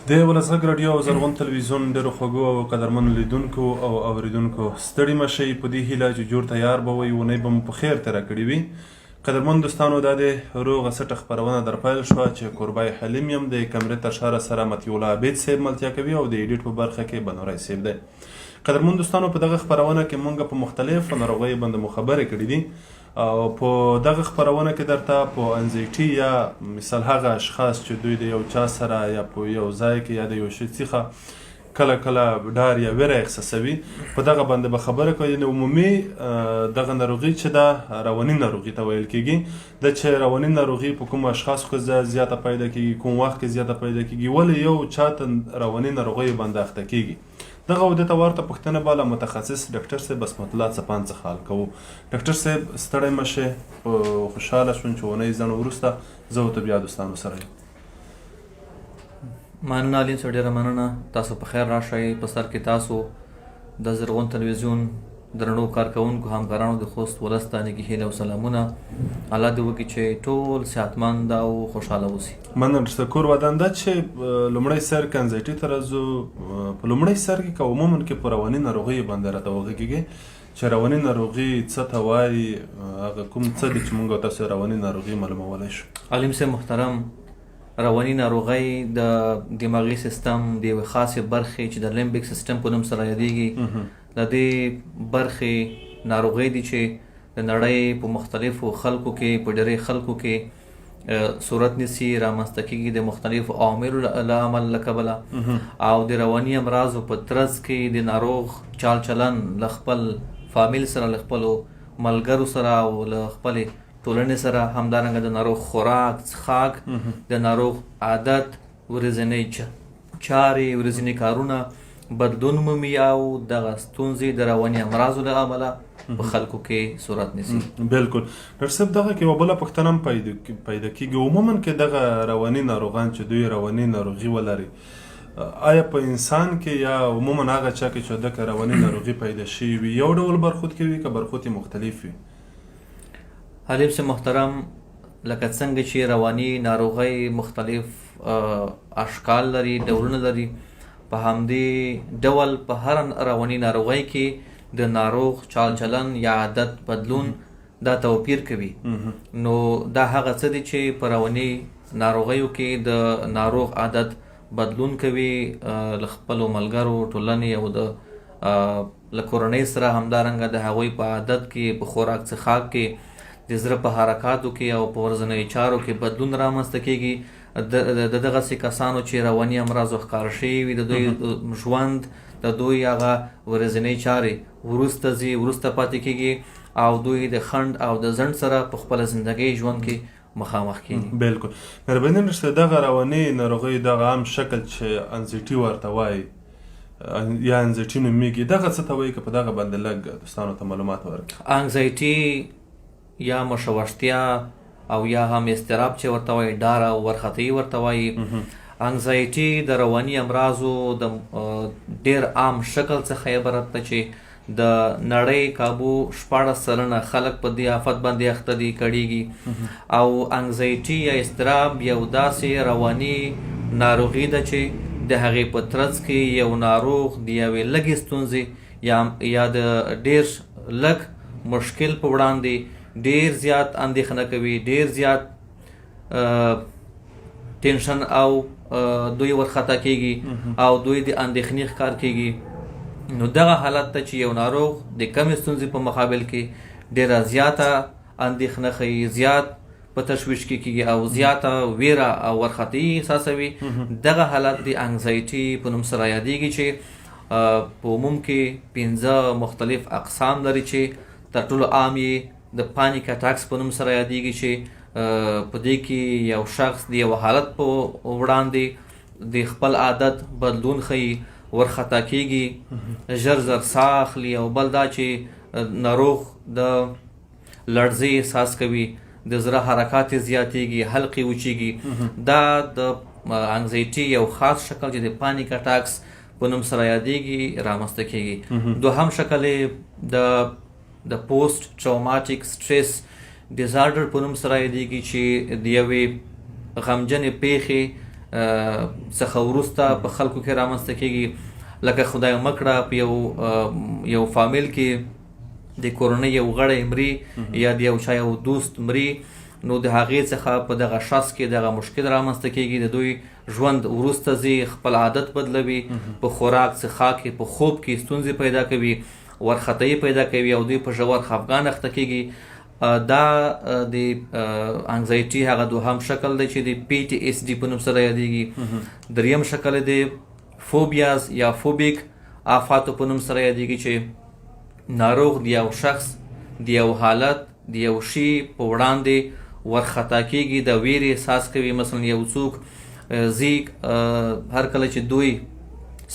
د ولسغږ راډیو او زرغون تلویزیون ډېرو خوږو او قدرمنو لیدونکو او اوریدونکو ستړي مه شئ په دې هیله چې جوړ تیار به وئ اونۍ به مو په خیر تېره کړې وي. قدرمن دوستانو دا د روغه سټه خپرونه در پیل شوه چې کوربای حلیم یم د کمرې تر شاره سره مطیع الله عبید صاحب ملتیا کوي او د ایډیټ په برخه کې بنوری صاحب دی. قدرمن دوستانو په دغه خپرونه کې مونږ په مختلفو ناروغیو باندې مو خبرې کړي دي او په دغه خپرونه کې درته په انزایټي یا مثال هغه اشخاص چې دوی د یو چا سره یا په یو ځای کې یا د یو شي څخه کله کله ډار یا ویره احساسوي په دغه باندې به خبره کوي. نو عمومي دغه ناروغي چې ده رواني ناروغي ته ویل کېږي د چې رواني ناروغي په کوم اشخاصو کې زیاته پیدا کېږي کوم وخت کې زیاته پیدا کېږي ولې یو چاته رواني ناروغي باندې اخته کېږي. دغه ودې ته ورته پوښتنه به له متخصص ډاکټر صاحب بسمت الله څپان څخه حل کوو. ډاکټر صاحب ستړی مه شئ، خوشحاله شوم چې اونۍ زنډ وروسته زه ورته بیا دوستانو سره یم. مننه علي صاحب، ډېره مننه. تاسو په خیر راشئ. په سر کې تاسو د زرغون تلویزیون درنو کارکوونکو همکارانو د خوست ولس ته نیکې هیلې او سلامونه. الله دې وکړي چې ټول صحتمند او خوشحاله اوسي. مننه شکر ودانده چې لومړی سر که انزایټي ته راځو په لومړی سر کې که عموما کې په رواني ناروغیو باندې راته وغږېږي چې رواني ناروغي څه ته وایي هغه کوم څه دي چې موږ تاسو رواني ناروغي معلومولی شو. علیم صاحب محترم، رواني ناروغۍ د دماغي سیستم د یوې خاصې برخې چې د لیمبیک سیستم په نوم سره یادېږي د دې برخې ناروغۍ دي چې د نړۍ په مختلفو خلکو کې په ډېری خلکو کې صورت نیسي، رامنځته کېږي د مختلفو عواملو له امله له کبله او د رواني امراضو په ترڅ کې د ناروغ چال چلن له خپل فامیل سره له خپلو ملګرو سره او له خپلې ټولنې سره، همدارنګه د ناروغ خوراک څښاک، د ناروغ عادت، ورځنۍ چارې، ورځني کارونه بدلون مومي او دغه ستونزې د رواني امراضو له امله په خلکو کې صورت نیسي. بالکل ډاکټر صاحب، دغه کې یوه بله پوښتنه هم پیدا کېږي. عموما کې دغه رواني ناروغان چې دوی رواني ناروغي ولري آیا په انسان کې یا عموما هغه چا کې چې دغه رواني ناروغي پیدا شوي وي یو ډول برخود کوي که برخود یې مختلف وي؟ حلیم صاحب محترم، لکه څنګه چې رواني ناروغۍ مختلف اشکال لري، ډولونه لري، په همدې ډول په هر رواني ناروغۍ کې د ناروغ چال چلن یا عادت بدلون دا توپیر کوي. نو دا هغه څه دي چې په رواني ناروغیو کې د ناروغ عادت بدلون کوي له خپلو ملګرو، ټولنې او د له کورنۍ سره، همدارنګه د هغوی په عادت کې، په خوراک څښاک کې، د زړه په حرکاتو کې او په ورځنیو چارو کې بدلون رامنځته کېږي. د دغسې کسانو چې رواني امراضو ښکاره شوي وي د دوی ژوند، د دوی هغه ورځنۍ چارې وروسته ځي، وروسته پاتې کېږي او دوی د خنډ او د ځنډ سره په خپله زندګۍ ژوند کې مخامخ کېږي. بالکل مهرباني وکړئ، دغه رواني ناروغۍ دغه عام شکل چې انزایټي ورته وایي یا انزایټي نومیږي، دغه څه ته وایي که په دغه باندې لږ دوستانو ته معلومات ورکړي؟ انزایټي یا مشوشتیا او یا هم اضطراب چې ورته وایي، ډار او وارخطايي ورته وایي. انزایټي د رواني امراضو د ډېر عام شکل څخه عبارت ده چې د نړۍ کابو 14% خلک په دې آفت باندې اخته دي، کړېږي. او انزایټي یا اضطراب یو داسې رواني ناروغي ده چې د هغې په ترڅ کې یو ناروغ د یوې لږې ستونزې یا د ډېر لږ مشکل په وړاندې ډیر زیات اندېښنه کوي، ډیر زیات ټینشن او دوی ورخطا کېږي او دوی د اندېښنې ښکار کېږي. نو دغه حالت ته چې یو ناروغ د کمې ستونزې په مقابل کې ډیره زیاته اندېښنه ښیي، زیات په تشویش کې کېږي او زیاته ویره او وارخطايي احساسوي، دغه حالت د انزایټي په نوم سره یادېږي چې په عموم کې 15 مختلف اقسام لري چې تر ټولو عام یې د پانیک اټاکس په نوم سره یادېږي چې په دې کې یو شخص د یو حالت په وړاندې د خپل عادت بدلون ښیي، ورخطا کېږي، ژر زر ساه اخلي او بل دا چې ناروغ د لړزې احساس کوي، د زړه حرکات یې زیاتېږي، حلقې وچېږي. دا د انزایټي یو خاص شکل چې د پانیک اټاکس په نوم سره یادېږي رامنځته کېږي. دوهم شکل یې د پوسټ ټراوماتیک سټریس ډیزارډر په نوم سره یادېږي چې د یوې غمجنې پیښې څخه وروسته په خلکو کې رامنځته کېږي. لکه خدای مکړه په یو فامیل کې د کورنۍ یو غړی مري یا د یو چا یو دوست مري، نو د هغې څخه په دغه شخص کې دغه مشکل رامنځته کېږي. د دوی ژوند وروسته ځي، خپل عادت بدلوي، په خوراک څښاک کې، په خوب کې ستونزې پیدا کوي، ورختهیي پیدا کوي او دوی په ژور خفګان اخته کېږي. دا د انزایټي هغه دوهم شکل دی چې د PTSD په نوم سره یادېږي. دریم شکل د فوبیاز یا فوبیک آفاتو په نوم سره یادېږي چې ناروغ د یو شخص د یو حالت د یو شي په وړاندې ورخطا کېږي، د ویرې احساس کوي. مثلا یو څوک هر کله چې دوی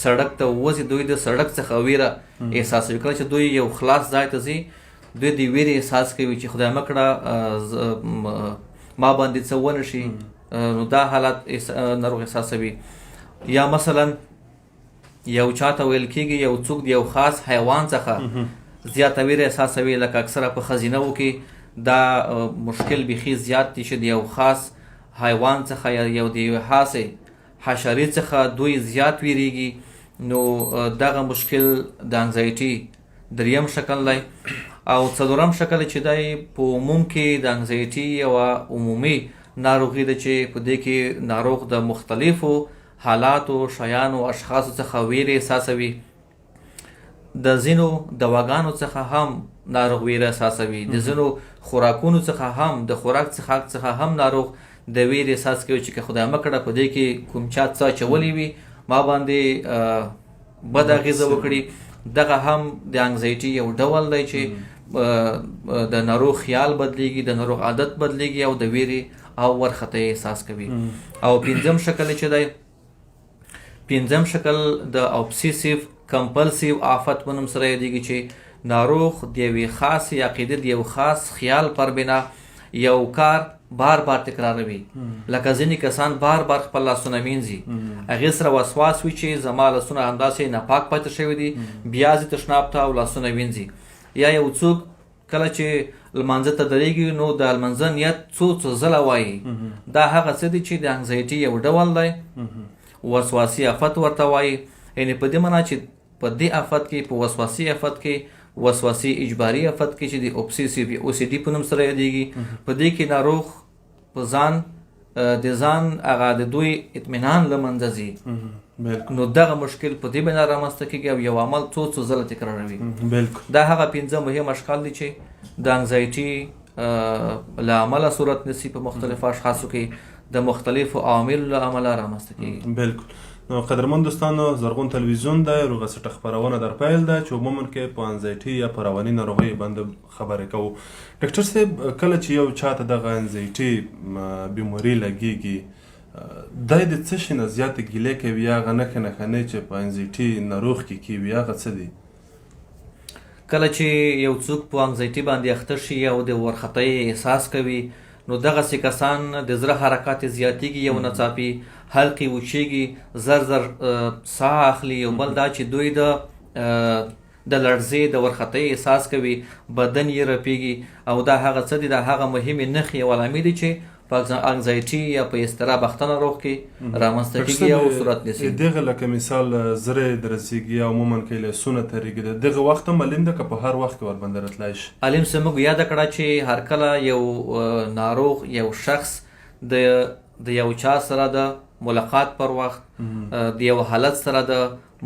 سړک ته وځي، دوی د سړک څخه ویره احساسوي. کله چې دوی یو خلاص ځای ته ځي، دوی د ویرې احساس کوي چې خدای مکړه ما باندې څه ونه شي، نو دا حالت ناروغ احساسوي. یا مثلا یو چاته ویل کېږي یو څوک د یو خاص حیوان څخه زیاته ویره احساسوي، لکه اکثره په ښځینه‌و کې دا مشکل بیخي زیات دی چې د یو خاص حیوان څخه یا یو د یوې خاصې حشرې څخه دوی زیات ویریږي. نو دغه مشکل د انزایټي دریم شکل دی. او څلورم شکل چې دی په عموم کې د انزایټي یوه عمومي ناروغي ده چې په دې کې ناروغ د مختلفو حالاتو، شیانو، اشخاصو څخه ویره احساسوي. د ځینو دواګانو څخه هم ناروغ ویره احساسوي، د ځینو خوراکونو څخه هم، د خوراک څخه هم ناروغ د ویرې احساس کوي چې که خدای مکړه په دې کې کوم چا څه اچولی وي، ما باندې بد اغېزه وکړي. دغه هم د انزایټي یو ډول دی چې د ناروغ خیال بدلیږي، د ناروغ عادت بدلیږي او د ویرې او ورختهیي احساس کوي. او پنځم شکل چې دی، پنځم شکل د اوبسیسیو کمپلسیو آفت په نوم سره یادېږي چې ناروغ د یوې خاصې عقیدې، د یو خاص خیال پر بنا یو کار بار بار تکراروي. لکه ځینې کسان بار بار خپل لاسونه مینځي، هغې سره وسواس وي چې زما لاسونه همداسې ناپاک پاتې شوي دي، بیا ځي تشناب ته او لاسونه وینځي. یا یو څوک کله چې لمانځه ته درېږي نو د لمانځه نیت څو ځله وایي. دا هغه څه دي چې د انزایټي یو ډول دی، وسواسي آفت ورته وایي. یعنې په دې معنا چې په دې آفت کې، په وسواسي آفت کې، وسواسي اجباري آفت کې چې د اوبسیسیو OCD په نوم سره یادېږي، په دې کې ناروغ په ځان د ځان هغه د دوی اطمینان له منځه ځي. نو دغه مشکل په دې بنا رامنځته کېږي او یو عمل څو ځله تکراروي. دا هغه پنځه مهم اشکال دي چې د انزایټي له امله صورت نیسي په مختلفو اشخاصو کې، د مختلفو عواملو له امله رامنځته کېږي. بالکل. نو قدرمن دوستانو، زرغون تلویزیون د روغه سټه خپرونه در پیل ده چې عموما کې په انزایټي یا په رواني ناروغیو باندې خبرې کوو. ډاکټر صاحب، کله چې یو چاته دغه انزایټي بیماري لګېږي، دی د څه شي نه زیاته ګیلې کوي یا هغه نښې نښانې چې په انزایټي ناروغ کې کېوي هغه څه دي؟ کله چې یو څوک په انزایټي باندې اخته شي او د ورختهیي احساس کوي، نو دغسې کسان د زړه حرکات زیاتېږي، یو ناڅاپي حلقې وچېږي، زر زر ساه اخلي. یو بل دا چې دوی د لړزې، د ورختهیي احساس کوي، بدن یې رپېږي. او دا هغه څه دي، دا هغه مهمې نښې او علامې دي چې په انزایټي یا په اضطراب اخته ناروغ کې رامنځته کېږي او صورت نیسي. دغه لکه مثال زړه درزېږي او عموما کې لاسونه ترېږي، د دغه وخت هم معلوم ده که په هر وخت کې ورباندې راتلی شي؟ علیم صاحب موږ یاده کړه چې هر کله یو ناروغ، یو شخص د یو چا سره د ملاقات پر وخت، د یو حالت سره د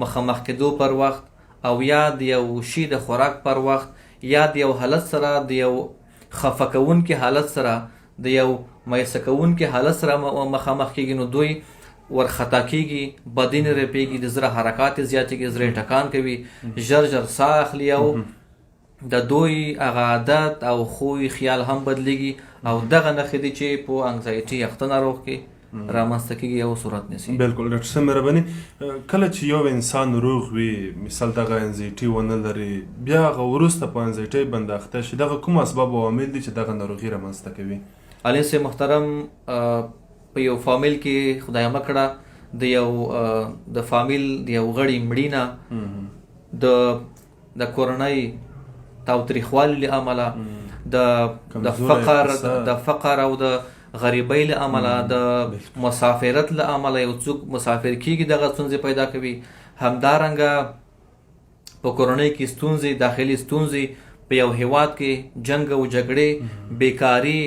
مخامخ کېدو پر وخت، او یا د یو شي د خوراک پر وخت، یا د یو حالت سره، د یو خفه کوونکي حالت سره، د یو مایوسه کوونکي حالت سره مخامخ کېږي، نو دوی ورخطا کېږي، بدن یې رپېږي، د زړه حرکات یې زیاتېږي، زړه یې ټکان کوي، ژر ژر ساه اخلي، او د دوی هغه عادت او خوی خیال هم بدلېږي. او دغه نښې دي چې په انزایټي اخته ناروغ کې رامنځته کېږي او صورت نیسي. بالکل. ډاکټر صاحب مهرباني، کله چې یو انسان روغ وي، مثال دغه انزایټي ونه لري، بیا هغه وروسته په انزایټي باندې اخته شي، دغه کوم اسباب او عوامل دي چې دغه ناروغي رامنځته کوي؟ علي صاحب محترم، په یو فامیل کې خدای مکړه د یو د فامیل د یو غړي مړینه، د کورنۍ تاوتریخوالي له امله، د فقر او د غریبۍ له امله د مسافرت له امله یو څوک مسافر کیږي دغه ستونزې پیدا کوي. همدارنګه په کورنۍ کې ستونزې، داخلي ستونزې، په یو هیواد کې جنگ او جګړې، بیکاري،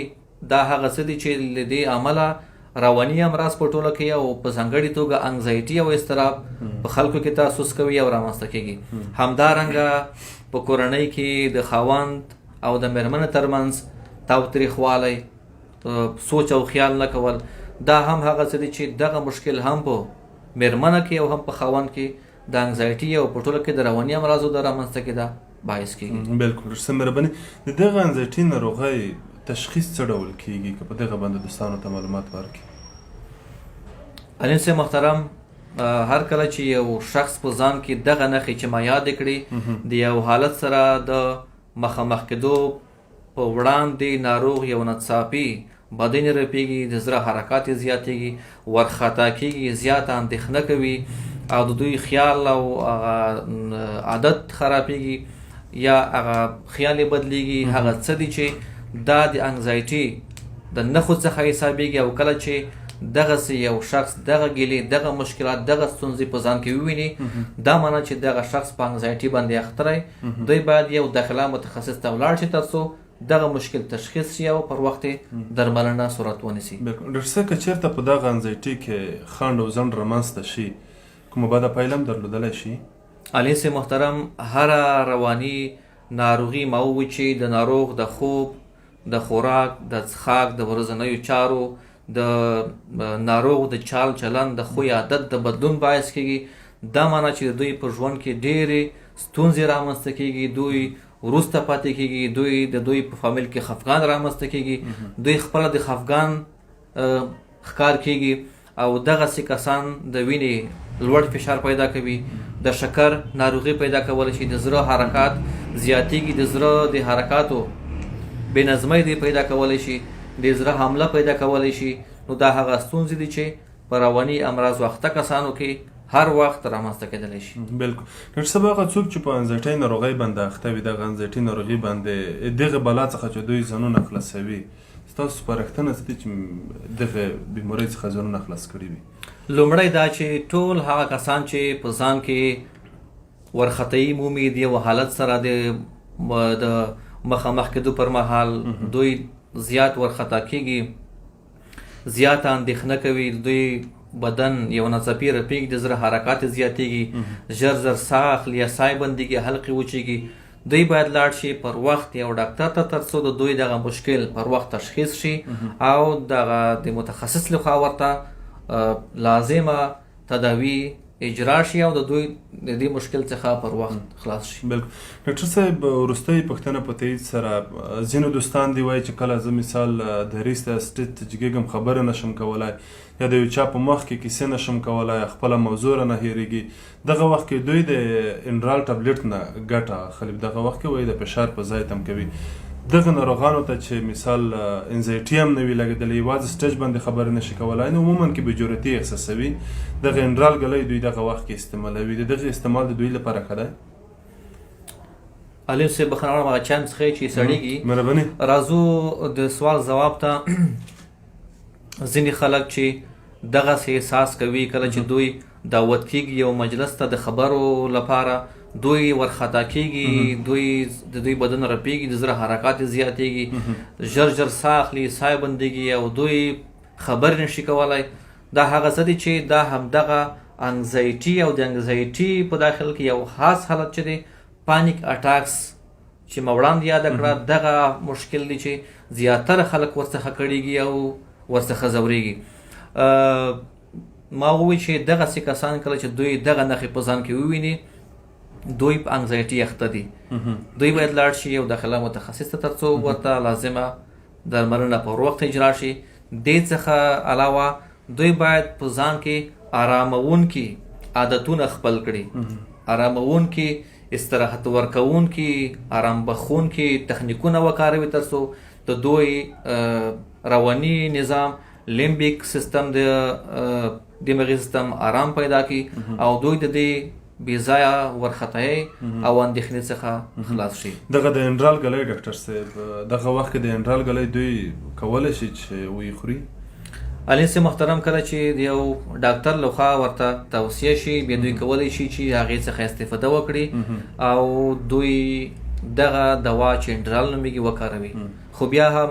دا هغه څه دي چې له دې عمله رواني امراض په ټوله کې او په ځانګړې توګه انګزایټي او اضطراب په خلکو کې تاسوس کوي او رامنځته کیږي. همدارنګه په کورنۍ کې د خاوند او د مېرمنې ترمنځ تاوتریخوالی، سوچ او خیال نه کول، دا هم هغه څه دي چې دغه مشکل هم په مېرمنه کې او هم په خاوند کې د انګزایټي او په ټوله کې د رواني امراضو د رامنځته کېدا باعث کیږي. بالکل ډاکټر مهرباني، د دغه انګزایټي ناروغۍ تشخیص څه ډول کیږي که په دغه باندې دوستانو ته معلومات ورکړي؟ علیم صاحب محترم، هر کله چې یو شخص په ځان کې دغه نښې چې ما یاد کړي د یو حالت سره د مخامخ کېدو په وړاندې ناروغ یو ناڅاپي بدن رپېږي، د زړه حرکات یې زیاتېږي، ورخطا کېږي، زیاته اندېښنه کوي او د دوی خیال او عادت خرابېږي یا هغه خیال یې بدلېږي، هغه څه دي چې دا د انګزایټي د نښو څخه حسابېږي. او کله چې دغسې یو شخص دغه ګیلې، دغه مشکلات، دغه ستونزې په ځان کې وویني، دا معنی چې دغه شخص په انګزایټي باندې اخته دی. دوی باید یو داخله متخصص ته ولاړ شي تر څو دغه مشکل تشخیص شي او پر وخت درملنه صورت ونیسي. ډاکټر صاحب، که چېرته په دغه انګزایټي کې خنډ او ځنډ رامنځته شي، کومه بده پایله هم درلودلی شي؟ علي صاحب محترم، هره رواني ناروغي ما وویل چې د ناروغ د خوب، د خوراک، د څښاک، د ورځنیو چارو، د ناروغ د چال چلن، د خوی عادت د بدلون باعث کیږي. دا معنی چې دوی په ژوند کې ډېرې ستونزې رامنځته کیږي، دوی وروسته پاتې کیږي، دوی د دوی په فامیل کې خفګان رامنځته کیږي، دوی خپله د خفګان ښکار کیږي او دغسې کسان د وینې لوړ فشار پیدا کوي، د شکر ناروغي پیدا کولی شي، د زړه حرکات زیاتېږي، د زړه د حرکاتو بې نظمۍ دی پیدا کولی شي، د زړه حمله پیدا کولی شي. نو دا هغه ستونزې دي چې په رواني امراض اخته کسانو کې هر وخت رامنځته کېدلی شي. بالکل. ډاکټر صاحب، هغه څوک چې په انګزایټۍ ناروغۍ باندې اخته وي، دغه انګزایټۍ ناروغي باندې دغه بلا څخه چې دوی ځانونه خلاصوي، ستاسو سپارښتنه څه دي چې دغه بیمارۍ څخه ځانونه خلاص کړي وي؟ لومړی دا چې ټول هغه کسان چې په ځان کې ورخطایي مومي، د یو حالت سره د مخامخ کېدو پر مهال دوی زیات ورخطا کېږي، زیاته اندېښنه کوي، دوی بدن یو ناڅاپي رپېږي، د زړه حرکات زیاتېږي، ژر ژر ساه اخلي یا ساه بندېږي، حلقې وچېږي. دوی باید لاړ شي پر وخت یو ډاکټر ته تر څو د دوی دغه مشکل پر وخت تشخیص شي او دغه د متخصص لخوا ورته لازمه تداوی اجرا شي او د دوی د دې مشکل څخه پر وخت خلاص شي. بالکل. ډاکټر صاحب، وروستۍ پوښتنه په تایید سره، ځینو دوستان دی وایي چې کله زه مثال د ریسته سټیټ جګېږم خبره نشم کولی یا د یو چا په مخ کې کیسې نشم کولی، خپله موضوع رانه هېرېږي، دغه وخت کې دوی د انرال ټابلیټ نه ګټه اخلي، دغه وخت کې وایي د فشار په ځای تم کوي. دغه ناروغانو ته چې مثال انزایټي هم نه وي لګېدلی، یوازې سټیج باندې خبرې نشي کولی، نو عموما کې بېجرأتي احساسوي، دغه انرال ګلی دوی دغه وخت کې استعمالوي، د دغه استعمال د دوی لپاره ښه دی؟ علیم صاحب، بخښنه غواړم، هغه چانس ښیي چې سړېږي. مهرباني. راځو د سوال ځواب ته. ځینې خلک چې دغسې احساس کوي کله چې دوی دعوت کېږي یو مجلس ته د خبرو لپاره، دوی ورخطا کېږي، دوی د دوی بدن رپېږي، د زړه حرکات زیاتېږي، ژر ژر ساه اخلي، ساه بندېږي او دوی خبرې نشي کولی. دا هغه څه دي چې دا همدغه انګزایټي او د انګزایټي په داخل کې یو خاص حالت چې دی پانیک اټاکس چې ما وړاندې یاده کړه، دغه مشکل دی چې زیاتره خلک ورڅخه کړېږي او ورڅخه ځورېږي. ما وویل چې دغسې کسان کله چې دوی دغه نښې په ځان کې وویني، دوی په انګزایټي اخته دي، دوی باید لاړ شي یو داخله متخصص ته تر څو ورته لازمه درملنه پر وخت اجرا شي. دې څخه علاوه دوی باید په ځان کې آرامونکي عادتونه خپل کړي، آرامونکي، استراحت ورکوونکي، آرام بخښونکي تخنیکونه وکاروي تر څو د دوی رواني نظام، لیمبیک سیستم، د دماغي سیستم آرام پیدا کړي او دوی د دې بېځایه ورخطایۍ او اندېښنې څخه خلاص شي. دغه د انرال ګلی ډاکټر صاحب، دغه وخت کې د انرال ګلی دوی کولی شي چې ویې خوري؟ علي صاحب محترم، کله چې د یو ډاکټر لخوا ورته توصیه شي بیا دوی کولی شي چې هغې څخه استفاده وکړي او دوی دغه دوا چې انډرال نومیږي وکاروي. خو بیا هم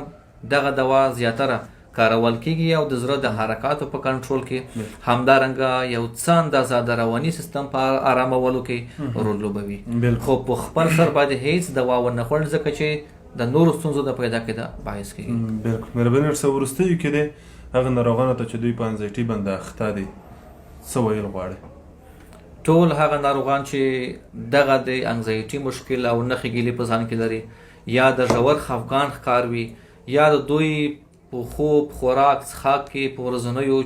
دغه دوا زیاتره کارول کیږي او د زړه د حرکاتو په کنټرول کې همدارنګه یو څه اندازه د رواني سیستم په آرامولو کې رول لوبوي. خو په خپل سر باندې هیڅ دوا ونه خوړل ځکه چې د نورو ستونزو د پیدا کېدا باعث کیږي. بالکل. مهرباني ورسره وروستیو کې دی هغه ناروغانو ته چې دوی په انزایټي باندې اخته دي څه ویل غواړي؟ ټول هغه ناروغان چې دغه د انزایټي مشکل او نښې ګیلې په ځان کې لري یا د ژور خفګان ښکار وي یا د دوی په خوب خوراک څښاک کې په ورځنیو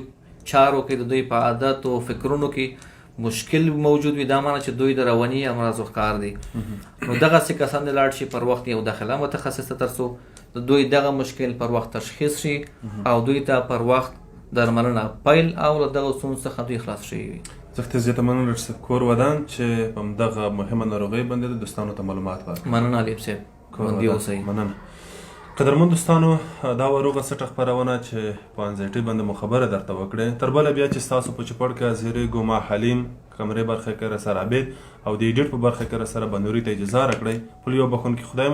چارو کې د دوی په عادت او فکرونو کې مشکل موجود وي، دا معنی چې دوی د رواني امراضو ښکار دي. نو دغسې کسان دې لاړ شي پر وخت یو داخله متخصص ته تر څو د دوی دغه مشکل پر وخت تشخیص شي او دوی ته پر وخت درملنه پیل او له دغه ستونزو څخه دوی خلاص شوي وي. زه زیاته مننه درڅخه کور ودان چې په همدغه مهمه ناروغۍ باندې د دوستانو ته معلومات ورکړي. مننه علي صاحب، خوندي اوسئ. مننه. قدرمن دوستانو، دا روغه سټه خپرونه چې په انزایټي باندې مو خبره درته وکړې، تر بله بیا چې ستاسو په چوپړ کې حاضرېږو ما حلیم، کمرې برخه کې راسره عبید او د ایډیټ په برخه کې راسره بنوري ته اجازه راکړئ. په یو بخښونکي خدای